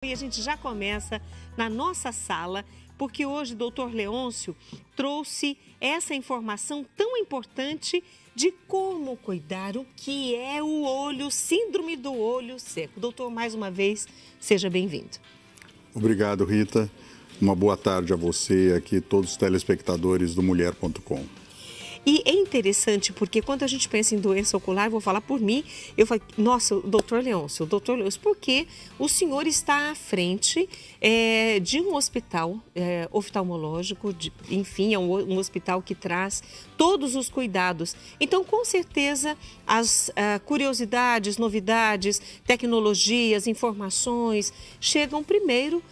E a gente já começa na nossa sala, porque hoje o doutor Leôncio trouxe essa informação tão importante de como cuidar, o que é o olho, síndrome do olho seco. Doutor, mais uma vez, seja bem-vindo. Obrigado, Rita. Uma boa tarde a você aqui, todos os telespectadores do Mulher.com. E é interessante porque quando a gente pensa em doença ocular, vou falar por mim, eu falo, nossa, doutor Leôncio, porque o senhor está à frente de um hospital oftalmológico, enfim, é um hospital que traz todos os cuidados. Então, com certeza, as curiosidades, novidades, tecnologias, informações chegam primeiro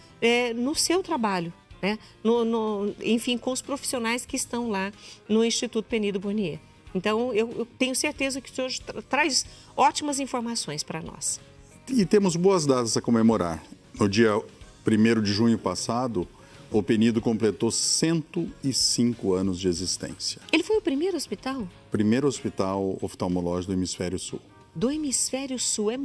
no seu trabalho. Né? Enfim, com os profissionais que estão lá no Instituto Penido Burnier. Então, eu tenho certeza que o senhor traz ótimas informações para nós. E temos boas datas a comemorar. No dia 1º de junho passado, o Penido completou 105 anos de existência. Ele foi o primeiro hospital? Primeiro hospital oftalmológico do Hemisfério Sul. Do Hemisfério Sul, é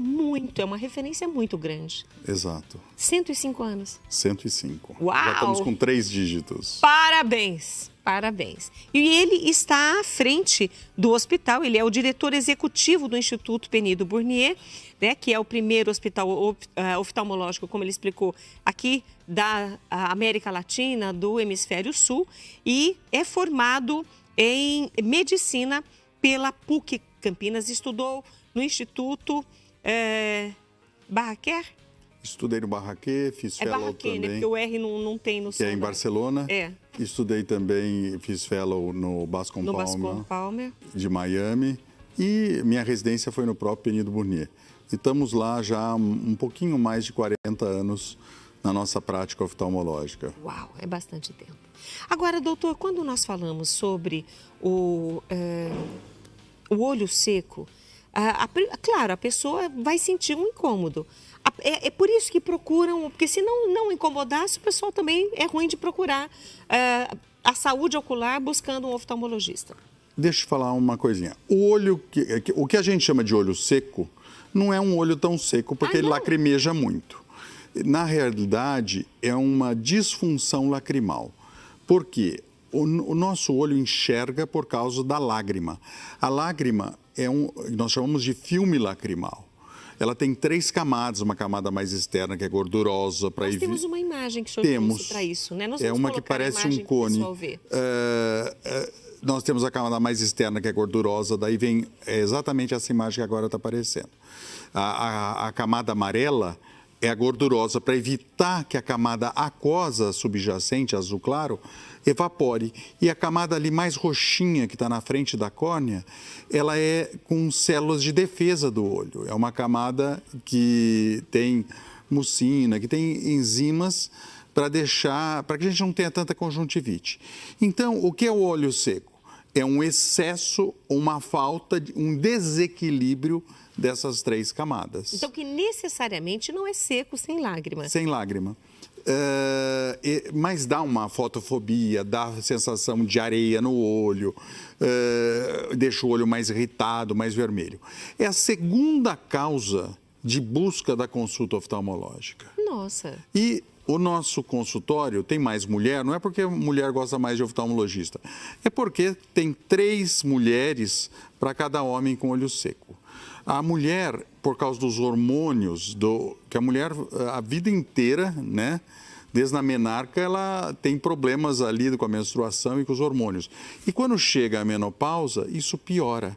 uma referência muito grande. Exato. 105 anos. 105. Uau! Já estamos com 3 dígitos. Parabéns, parabéns. E ele está à frente do hospital, ele é o diretor executivo do Instituto Penido Burnier, né, que é o primeiro hospital oftalmológico, como ele explicou, aqui da América Latina, do Hemisfério Sul, e é formado em medicina pela PUC Campinas, estudou no Instituto Barraquer? Estudei no Barraquer, fiz fellow Barraquer, também. Né? Porque o R não tem no que é em Barcelona. É. Estudei também, fiz fellow no Bascom Palmer, de Miami. E minha residência foi no próprio Penido Burnier. E estamos lá já há um pouquinho mais de 40 anos na nossa prática oftalmológica. Uau, é bastante tempo. Agora, doutor, quando nós falamos sobre o olho seco, claro, a pessoa vai sentir um incômodo. É por isso que procuram, porque se não incomodasse, o pessoal também é ruim de procurar a saúde ocular buscando um oftalmologista. Deixa eu falar uma coisinha. O que a gente chama de olho seco não é um olho tão seco, porque ele lacrimeja muito. Na realidade, é uma disfunção lacrimal. Por quê? O nosso olho enxerga por causa da lágrima. A lágrima nós chamamos de filme lacrimal. Ela tem 3 camadas, uma camada mais externa que é gordurosa para evitar. Nós temos uma imagem que o senhor trouxe para isso, né? Nós vamos uma que parece um cone. Nós temos a camada mais externa que é gordurosa, daí vem exatamente essa imagem que agora está aparecendo. A camada amarela é a gordurosa para evitar que a camada aquosa subjacente, azul claro, evapore. E a camada ali mais roxinha que está na frente da córnea, ela é com células de defesa do olho. É uma camada que tem mucina, que tem enzimas para que a gente não tenha tanta conjuntivite. Então, o que é o olho seco? É um excesso, uma falta, um desequilíbrio dessas 3 camadas. Então, que necessariamente não é seco sem lágrima. Sem lágrima. Mas dá uma fotofobia, dá a sensação de areia no olho, deixa o olho mais irritado, mais vermelho. É a segunda causa de busca da consulta oftalmológica. Nossa! E o nosso consultório tem mais mulher, não é porque a mulher gosta mais de oftalmologista, é porque tem 3 mulheres para cada homem com olho seco. A mulher, por causa dos hormônios, que a mulher, a vida inteira, né, desde a menarca, ela tem problemas ali com a menstruação e com os hormônios. E quando chega a menopausa, isso piora.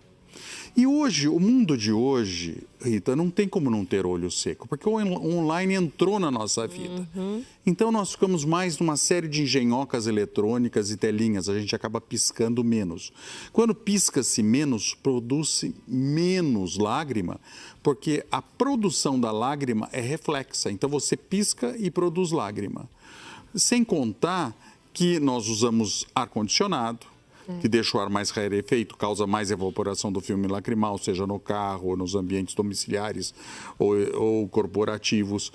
E hoje, o mundo de hoje, Rita, não tem como não ter olho seco, porque o online entrou na nossa vida. Uhum. Então, nós ficamos mais numa série de engenhocas eletrônicas e telinhas, a gente acaba piscando menos. Quando pisca-se menos, produz-se menos lágrima, porque a produção da lágrima é reflexa. Então, você pisca e produz lágrima. Sem contar que nós usamos ar-condicionado, que deixa o ar mais rarefeito, causa mais evaporação do filme lacrimal, seja no carro, ou nos ambientes domiciliares ou corporativos.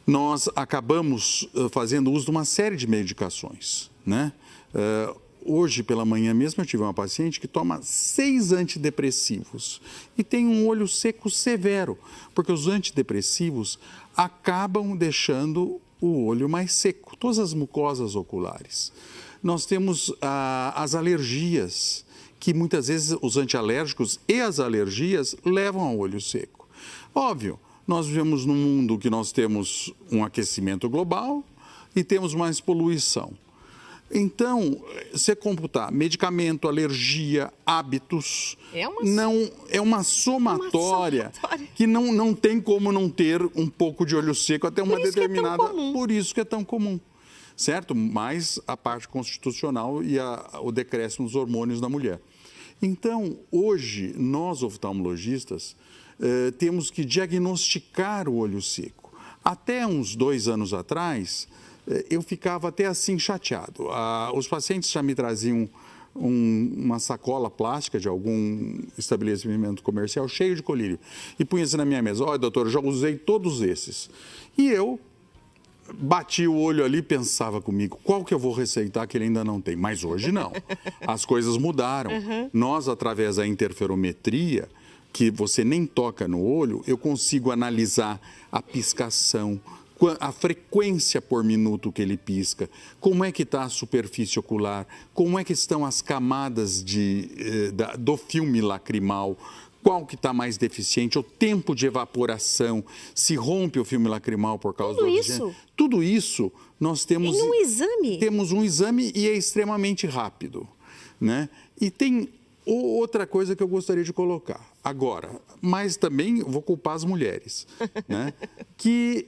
Nós acabamos fazendo uso de uma série de medicações, né? hoje pela manhã mesmo eu tive uma paciente que toma 6 antidepressivos e tem um olho seco severo, porque os antidepressivos acabam deixando o olho mais seco, todas as mucosas oculares. Nós temos as alergias, que muitas vezes os antialérgicos e as alergias levam ao olho seco. Óbvio, nós vivemos num mundo que nós temos um aquecimento global e temos mais poluição. Então, você computar medicamento, alergia, hábitos, é uma somatória que não tem como não ter um pouco de olho seco até uma determinada... Por isso que é tão comum, certo? Mais a parte constitucional e o decréscimo dos hormônios da mulher. Então, hoje, nós oftalmologistas temos que diagnosticar o olho seco. Até uns 2 anos atrás, eu ficava até assim chateado. Os pacientes já me traziam uma sacola plástica de algum estabelecimento comercial cheio de colírio e punha-se na minha mesa. Olha, doutor, eu já usei todos esses. E eu bati o olho ali e pensava comigo, qual que eu vou receitar que ele ainda não tem? Mas hoje não. As coisas mudaram. Nós, através da interferometria, que você nem toca no olho, eu consigo analisar a piscação, a frequência por minuto que ele pisca, como é que está a superfície ocular, como é que estão as camadas do filme lacrimal, qual que está mais deficiente, o tempo de evaporação, se rompe o filme lacrimal por causa do oxigênio. Tudo isso nós temos... Em um exame? Temos um exame e é extremamente rápido, né? E tem outra coisa que eu gostaria de colocar agora, mas também vou culpar as mulheres, né? Que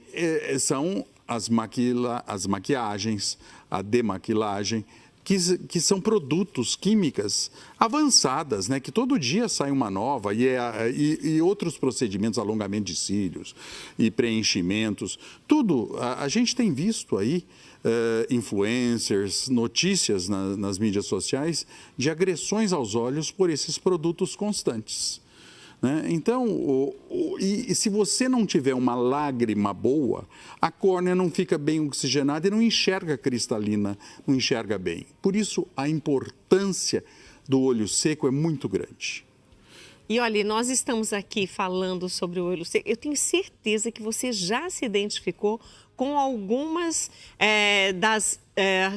são as maquiagens, a demaquilagem, que são produtos químicas avançadas, né? Que todo dia sai uma nova e outros procedimentos, alongamento de cílios e preenchimentos, tudo a gente tem visto aí influencers, notícias nas mídias sociais de agressões aos olhos por esses produtos constantes, né? Então, e se você não tiver uma lágrima boa, a córnea não fica bem oxigenada e não enxerga cristalina, não enxerga bem. Por isso, a importância do olho seco é muito grande. E olha, nós estamos aqui falando sobre o olho seco. Eu tenho certeza que você já se identificou com algumas das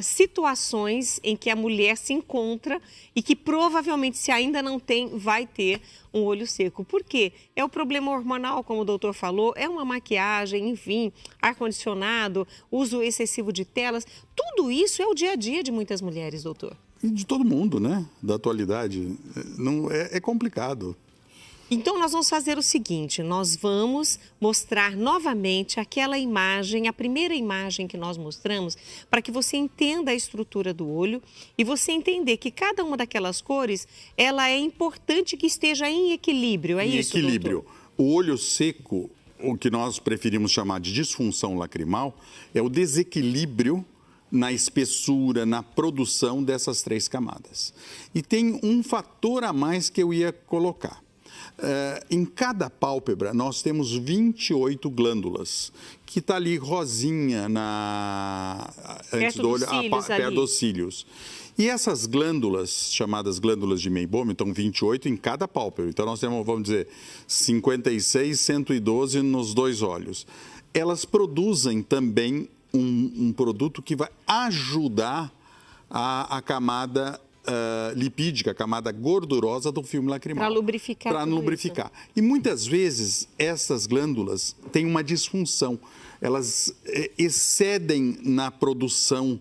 situações em que a mulher se encontra e que provavelmente, se ainda não tem, vai ter um olho seco. Por quê? É o problema hormonal, como o doutor falou, é uma maquiagem, enfim, ar-condicionado, uso excessivo de telas. Tudo isso é o dia a dia de muitas mulheres, doutor. E de todo mundo, né? Da atualidade. Não, é complicado. Então, nós vamos fazer o seguinte, nós vamos mostrar novamente aquela imagem, a primeira imagem que nós mostramos, para que você entenda a estrutura do olho e você entender que cada uma daquelas cores, ela é importante que esteja em equilíbrio, é isso, equilíbrio. Doutor? O olho seco, o que nós preferimos chamar de disfunção lacrimal, é o desequilíbrio na espessura, na produção dessas 3 camadas. E tem um fator a mais que eu ia colocar. Em cada pálpebra, nós temos 28 glândulas, que está ali rosinha antes do olho, perto dos cílios. E essas glândulas, chamadas glândulas de Meibom, estão 28 em cada pálpebra. Então, nós temos, vamos dizer, 56, 112 nos 2 olhos. Elas produzem também um produto que vai ajudar a camada lipídica, a camada gordurosa do filme lacrimal. Para lubrificar. Para lubrificar. E muitas vezes essas glândulas têm uma disfunção. Elas excedem na produção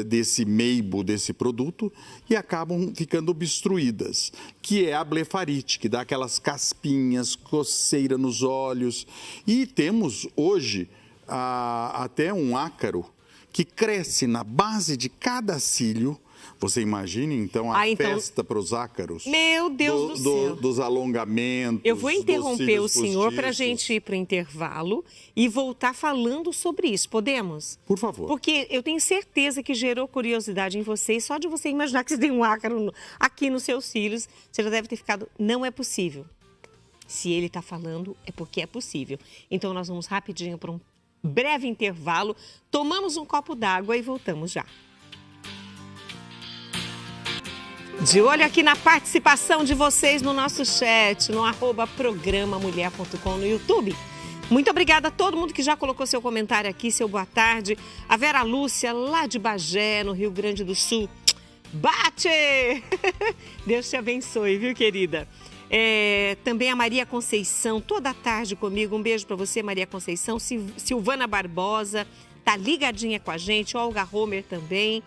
desse meibo, desse produto, e acabam ficando obstruídas, que é a blefarite, que dá aquelas caspinhas, coceira nos olhos. E temos hoje até um ácaro que cresce na base de cada cílio. Você imagine, então, a festa para os ácaros. Meu Deus do céu. Dos alongamentos. Eu vou interromper o senhor para a gente ir para o intervalo e voltar falando sobre isso. Podemos? Por favor. Porque eu tenho certeza que gerou curiosidade em vocês. Só de você imaginar que você tem um ácaro aqui nos seus cílios, você já deve ter ficado, não é possível. Se ele está falando, é porque é possível. Então, nós vamos rapidinho para um breve intervalo, tomamos um copo d'água e voltamos já. De olho aqui na participação de vocês no nosso chat, no @programamulher.com no YouTube. Muito obrigada a todo mundo que já colocou seu comentário aqui, seu boa tarde. A Vera Lúcia, lá de Bagé, no Rio Grande do Sul. Bate! Deus te abençoe, viu, querida? Também a Maria Conceição, toda tarde comigo. Um beijo para você, Maria Conceição. Silvana Barbosa, tá ligadinha com a gente. Olga Homer também.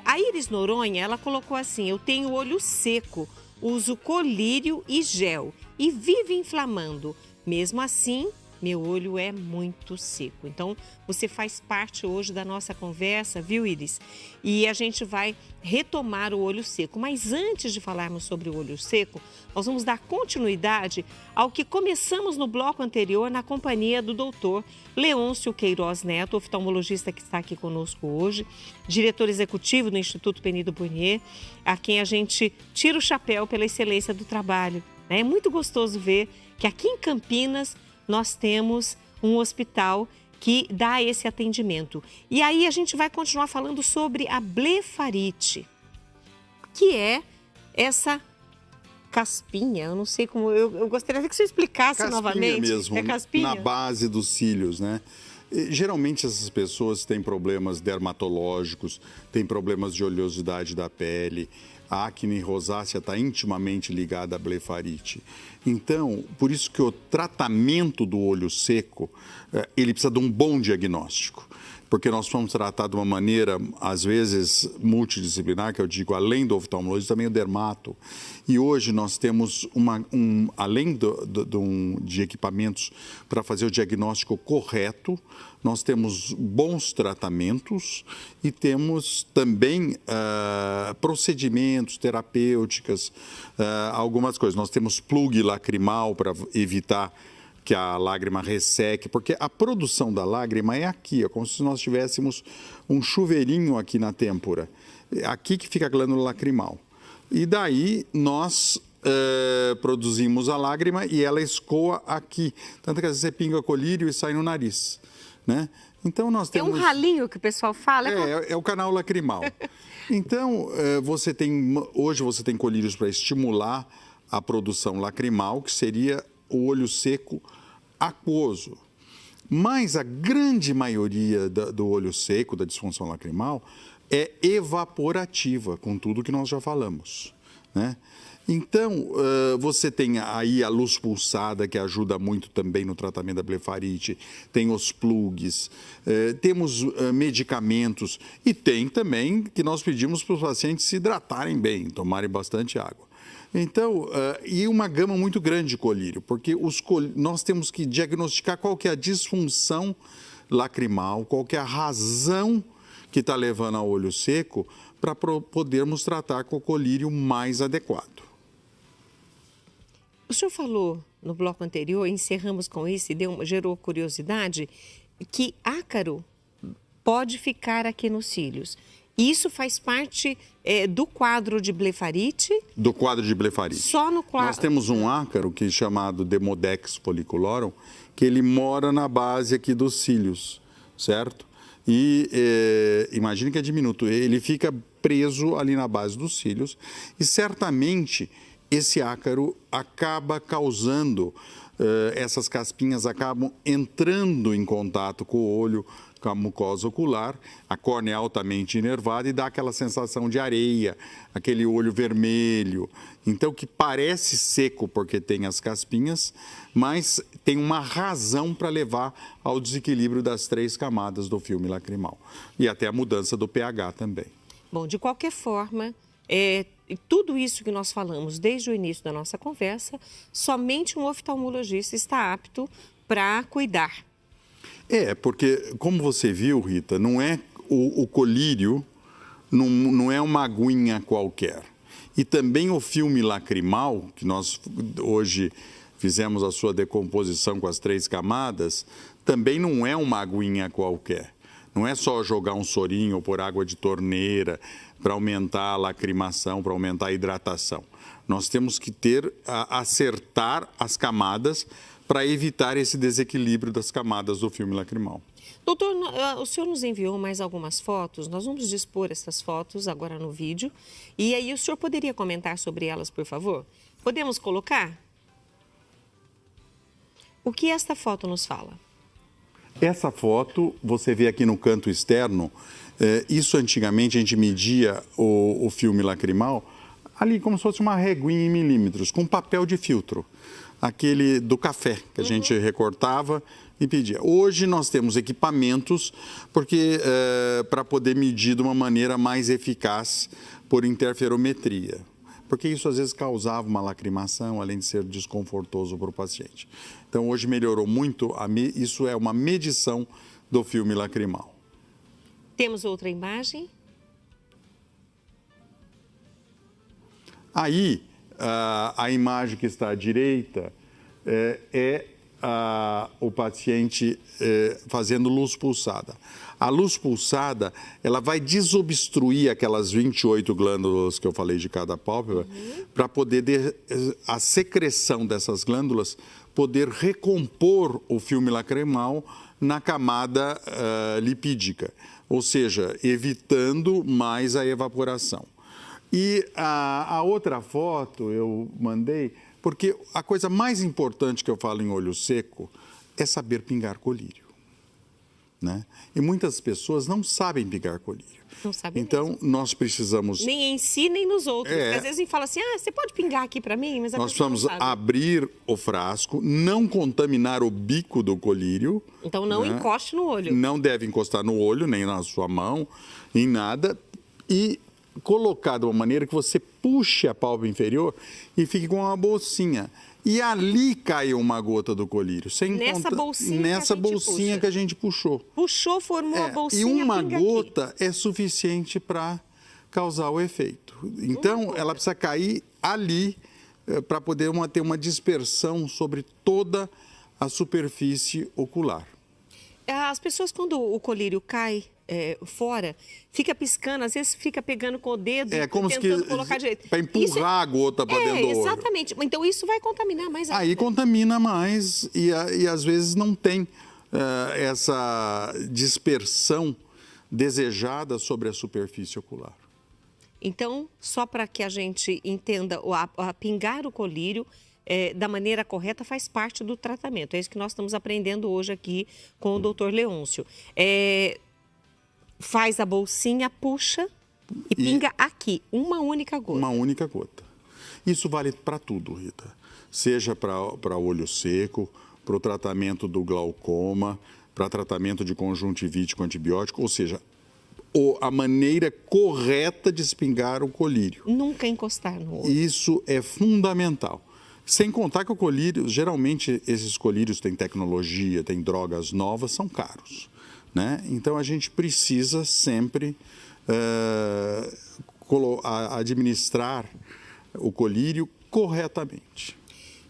A Iris Noronha, ela colocou assim: eu tenho olho seco, uso colírio e gel e vive inflamando. Mesmo assim, meu olho é muito seco. Então, você faz parte hoje da nossa conversa, viu, Iris? E a gente vai retomar o olho seco. Mas antes de falarmos sobre o olho seco, nós vamos dar continuidade ao que começamos no bloco anterior na companhia do doutor Leôncio Queiroz Neto, oftalmologista que está aqui conosco hoje, diretor executivo do Instituto Penido Burnier, a quem a gente tira o chapéu pela excelência do trabalho. É muito gostoso ver que aqui em Campinas nós temos um hospital que dá esse atendimento. E aí a gente vai continuar falando sobre a blefarite, que é essa caspinha, eu não sei como, eu gostaria que você explicasse caspinha novamente. Mesmo, é caspinha? Na base dos cílios, né? Geralmente essas pessoas têm problemas dermatológicos, têm problemas de oleosidade da pele. A acne rosácea está intimamente ligada à blefarite. Então, por isso que o tratamento do olho seco, ele precisa de um bom diagnóstico. Porque nós vamos tratar de uma maneira, às vezes, multidisciplinar, que eu digo, além do oftalmologista, também o dermato. E hoje nós temos, além de equipamentos para fazer o diagnóstico correto, nós temos bons tratamentos e temos também procedimentos terapêuticos, algumas coisas. Nós temos plug lacrimal para evitar que a lágrima resseque, porque a produção da lágrima é aqui, é como se nós tivéssemos um chuveirinho aqui na têmpora. Aqui que fica a glândula lacrimal. E daí nós produzimos a lágrima e ela escoa aqui. Tanto que às vezes você pinga colírio e sai no nariz, né? Então nós temos... É um ralinho que o pessoal fala? É o canal lacrimal. Então, hoje você tem colírios para estimular a produção lacrimal, que seria o olho seco aquoso. Mas a grande maioria do olho seco, da disfunção lacrimal, é evaporativa, com tudo que nós já falamos, né? Então, você tem aí a luz pulsada, que ajuda muito também no tratamento da blefarite, tem os plugs, temos medicamentos e tem também que nós pedimos para os pacientes se hidratarem bem, tomarem bastante água. Então, e uma gama muito grande de colírio, porque nós temos que diagnosticar qual que é a disfunção lacrimal, qual que é a razão que está levando ao olho seco, para podermos tratar com o colírio mais adequado. O senhor falou no bloco anterior, encerramos com isso e gerou curiosidade, que ácaro pode ficar aqui nos cílios. Isso faz parte do quadro de blefarite? Do quadro de blefarite. Só no quadro. Nós temos um ácaro que é chamado Demodex folliculorum, que ele mora na base aqui dos cílios, certo? E imagine que é diminuto. Ele fica preso ali na base dos cílios e certamente esse ácaro acaba causando, essas caspinhas acabam entrando em contato com o olho, com a mucosa ocular, a córnea é altamente inervada e dá aquela sensação de areia, aquele olho vermelho. Então, que parece seco porque tem as caspinhas, mas tem uma razão para levar ao desequilíbrio das 3 camadas do filme lacrimal. E até a mudança do pH também. Bom, de qualquer forma, tudo isso que nós falamos desde o início da nossa conversa, somente um oftalmologista está apto para cuidar. Porque, como você viu, Rita, não é o colírio, não é uma aguinha qualquer. E também o filme lacrimal, que nós hoje fizemos a sua decomposição com as 3 camadas, também não é uma aguinha qualquer. Não é só jogar um sorinho ou pôr água de torneira para aumentar a lacrimação, para aumentar a hidratação. Nós temos que acertar as camadas para evitar esse desequilíbrio das camadas do filme lacrimal. Doutor, o senhor nos enviou mais algumas fotos, nós vamos dispor essas fotos agora no vídeo. E aí o senhor poderia comentar sobre elas, por favor? Podemos colocar? O que esta foto nos fala? Essa foto, você vê aqui no canto externo, isso antigamente a gente media o filme lacrimal ali como se fosse uma reguinha em milímetros, com papel de filtro, aquele do café que a gente recortava e pedia. Hoje nós temos equipamentos para poder medir de uma maneira mais eficaz por interferometria, porque isso às vezes causava uma lacrimação, além de ser desconfortoso para o paciente. Então hoje melhorou muito, isso é uma medição do filme lacrimal. Temos outra imagem? Aí, a imagem que está à direita o paciente fazendo luz pulsada. A luz pulsada, ela vai desobstruir aquelas 28 glândulas que eu falei de cada pálpebra, para poder a secreção dessas glândulas poder recompor o filme lacrimal na camada lipídica, ou seja, evitando mais a evaporação. E a outra foto eu mandei, porque a coisa mais importante que eu falo em olho seco é saber pingar colírio, né? E muitas pessoas não sabem pingar colírio. Não sabem então, mesmo. Nós precisamos... Nem em si, nem nos outros. Porque às vezes a gente fala assim, você pode pingar aqui para mim? Mas a nós pessoa precisamos não sabe. abrir o frasco, não contaminar o bico do colírio. Então não encoste no olho. Não deve encostar no olho, nem na sua mão, em nada. E colocar de uma maneira que você puxe a pálpebra inferior e fique com uma bolsinha. E ali cai uma gota do colírio. Nessa bolsinha que a gente puxou. Puxou, formou a bolsinha. E uma gota aqui. é suficiente para causar o efeito. Então, ela precisa cair ali para poder ter uma dispersão sobre toda a superfície ocular. As pessoas, quando o colírio cai fora, fica piscando, às vezes fica pegando com o dedo e tentando colocar direito. Para empurrar a gota para dentro do olho. Exatamente. Então isso vai contaminar mais ainda. Aí contamina mais e às vezes não tem essa dispersão desejada sobre a superfície ocular. Então, só para que a gente entenda, a pingar o colírio da maneira correta faz parte do tratamento. É isso que nós estamos aprendendo hoje aqui com o Dr. Leôncio. Faz a bolsinha, puxa e pinga aqui, uma única gota. Uma única gota. Isso vale para tudo, Rita. Seja para olho seco, para o tratamento do glaucoma, para tratamento de conjuntivite com antibiótico, ou seja, a maneira correta de espingar o colírio. Nunca encostar no olho. Isso é fundamental. Sem contar que o colírio, geralmente esses colírios têm tecnologia, têm drogas novas, são caros, né? Então a gente precisa sempre administrar o colírio corretamente.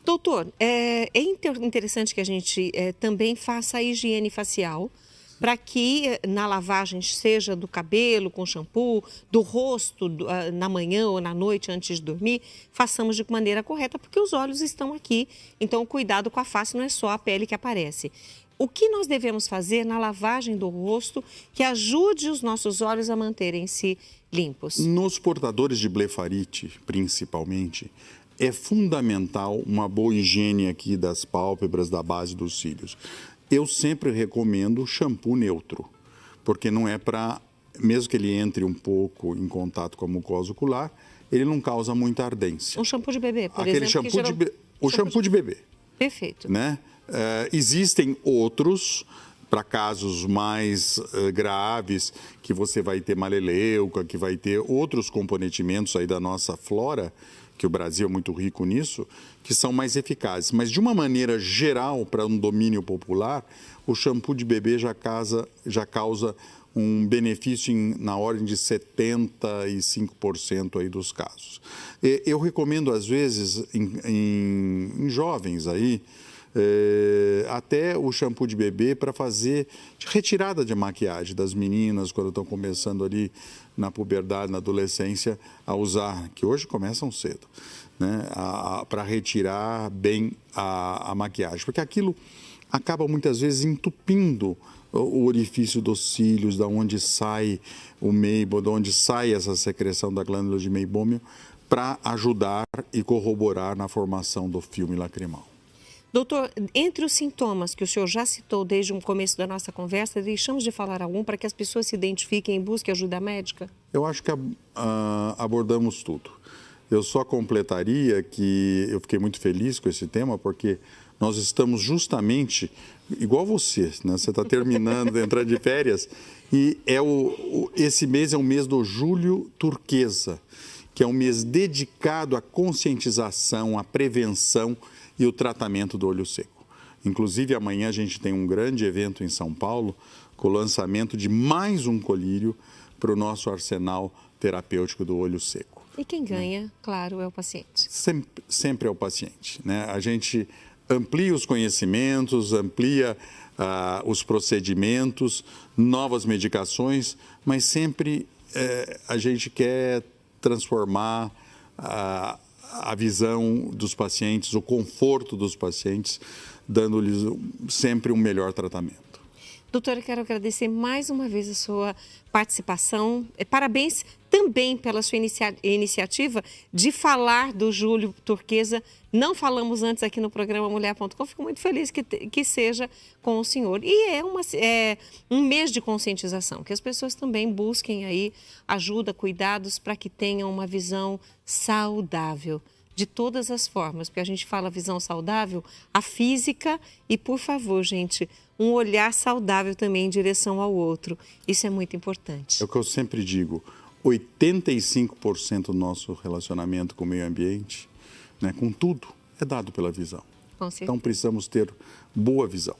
Doutor, é interessante que a gente também faça a higiene facial, para que na lavagem, seja do cabelo com shampoo, do rosto na manhã ou na noite antes de dormir, façamos de maneira correta, porque os olhos estão aqui. Então, o cuidado com a face não é só a pele que aparece. O que nós devemos fazer na lavagem do rosto que ajude os nossos olhos a manterem-se limpos? Nos portadores de blefarite, principalmente, é fundamental uma boa higiene aqui das pálpebras, da base dos cílios. Eu sempre recomendo shampoo neutro, porque não é para, mesmo que ele entre um pouco em contato com a mucosa ocular, ele não causa muita ardência. Um shampoo de bebê, por exemplo. O shampoo de bebê. Perfeito. Né? Existem outros para casos mais graves, que você vai ter maleleuca, que vai ter outros componentimentos aí da nossa flora, que o Brasil é muito rico nisso, que são mais eficazes. Mas, de uma maneira geral, para um domínio popular, o shampoo de bebê já causa um benefício na ordem de 75% aí dos casos. Eu recomendo, às vezes, em jovens aí, até o shampoo de bebê para fazer retirada de maquiagem das meninas quando estão começando ali na puberdade, na adolescência, a usar, que hoje começam cedo, né, para retirar bem a maquiagem, porque aquilo acaba muitas vezes entupindo o orifício dos cílios, da onde sai o meibo, de onde sai essa secreção da glândula de meibômio, para ajudar e corroborar na formação do filme lacrimal. Doutor, entre os sintomas que o senhor já citou desde o começo da nossa conversa, deixamos de falar algum para que as pessoas se identifiquem e busquem ajuda médica? Eu acho que abordamos tudo. Eu só completaria que eu fiquei muito feliz com esse tema, porque nós estamos justamente, igual você, né? Você está terminando de entrar de férias, e esse mês é o mês do Julho Turquesa, que é um mês dedicado à conscientização, à prevenção e o tratamento do olho seco. Inclusive, amanhã a gente tem um grande evento em São Paulo, com o lançamento de mais um colírio para o nosso arsenal terapêutico do olho seco. E quem ganha, claro, é o paciente. Sempre é o paciente, né? A gente amplia os conhecimentos, amplia os procedimentos, novas medicações, mas sempre a gente quer transformar a visão dos pacientes, o conforto dos pacientes, dando-lhes sempre um melhor tratamento. Doutora, quero agradecer mais uma vez a sua participação. Parabéns também pela sua iniciativa de falar do Julho Turquesa. Não falamos antes aqui no programa Mulher.com. Fico muito feliz que seja com o senhor. E é um mês de conscientização, que as pessoas também busquem aí ajuda, cuidados para que tenham uma visão saudável. De todas as formas, porque a gente fala visão saudável, a física e, por favor, gente, um olhar saudável também em direção ao outro. Isso é muito importante. É o que eu sempre digo, 85% do nosso relacionamento com o meio ambiente, né, com tudo, é dado pela visão. Com certeza. Então precisamos ter boa visão.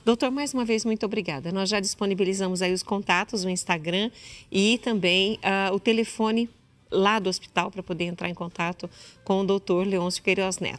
Doutor, mais uma vez, muito obrigada. Nós já disponibilizamos aí os contatos, o Instagram e também o telefone lá do hospital para poder entrar em contato com o doutor Leôncio Queiroz Neto.